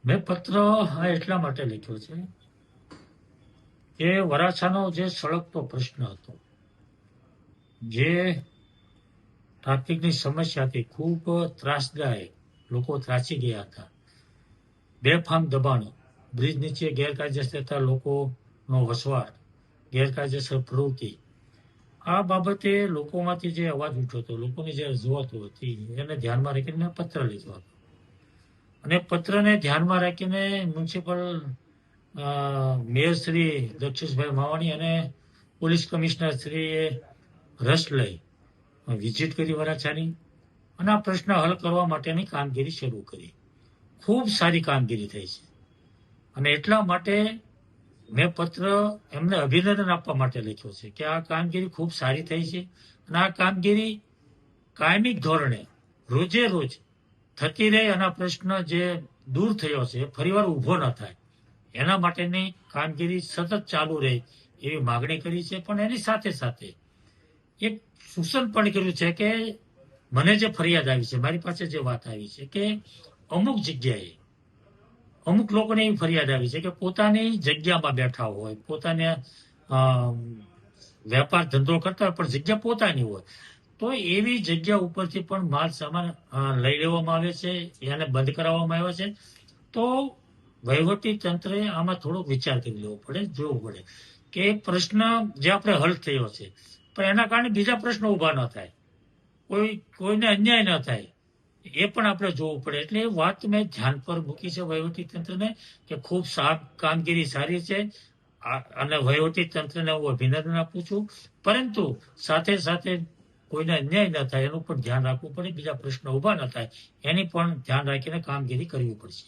મેં પત્ર એટલા માટે લખ્યો છે કે વરાછાનો જે સળગતો પ્રશ્ન હતો, જે ટ્રાફિકની સમસ્યા હતી, ખૂબ ત્રાસદાયક, લોકો ત્રાસી ગયા હતા, બેફામ દબાણો, બ્રિજ નીચે ગેરકાયદેસર લોકોનો વસવાટ, ગેરકાયદેસર પ્રવૃત્તિ, આ બાબતે લોકોમાંથી જે અવાજ ઉઠ્યો હતો, લોકોની જે રજૂઆતો હતી, એને ધ્યાનમાં રાખીને મેં પત્ર લીધો હતો. અને પત્રને ધ્યાનમાં રાખીને મ્યુનિસિપલ મેયર શ્રી દક્ષેશભાઈ માવાણી અને પોલીસ કમિશનર શ્રીએ રસ લઈ વિઝિટ કરી વરાછાની અને આ પ્રશ્ન હલ કરવા માટેની કામગીરી શરૂ કરી. ખૂબ સારી કામગીરી થઈ છે અને એટલા માટે મેં પત્ર એમને અભિનંદન આપવા માટે લખ્યો છે કે આ કામગીરી ખૂબ સારી થઈ છે અને આ કામગીરી કાયમિક ધોરણે રોજે રોજ થતી રહે અને પ્રશ્ન જે દૂર થયો છે ફરીવાર ઊભો ન થાય એના માટેની કામગીરી સતત ચાલુ રહે એવી માગણી કરી છે. પણ એની સાથે સાથે એક સૂચન પણ કર્યું છે કે મને જે ફરિયાદ આવી છે, મારી પાસે જે વાત આવી છે કે અમુક જગ્યાએ અમુક લોકોને એવી ફરિયાદ આવી છે કે પોતાની જગ્યામાં બેઠા હોય, પોતાને વેપાર ધંધો કરતા હોય પણ જગ્યા પોતાની હોય, તો એવી જગ્યા ઉપરથી પણ માલ સામાન લઈ લેવામાં આવે છે, એને બંધ કરાવવામાં આવ્યો છે. તો વહીવટી તંત્રએ આમાં થોડો વિચાર કરી લેવો પડે, જોવું પડે કે પ્રશ્ન જે આપણે હલ થયો છે પણ એના કારણે બીજા પ્રશ્નો ઊભા ન થાય, કોઈને અન્યાય ન થાય, એ પણ આપણે જોવું પડે. એટલે એ વાત મેં ધ્યાન પર મૂકી છે વહીવટી તંત્રને કે ખૂબ કામગીરી સારી છે અને વહીવટી તંત્રને હું અભિનંદન આપું છું. પરંતુ સાથે સાથે કોઈને અન્યાય ન થાય એનું પણ ધ્યાન રાખવું પડે, બીજા પ્રશ્નો ઊભા ન થાય એની પણ ધ્યાન રાખીને કામગીરી કરવી પડશે.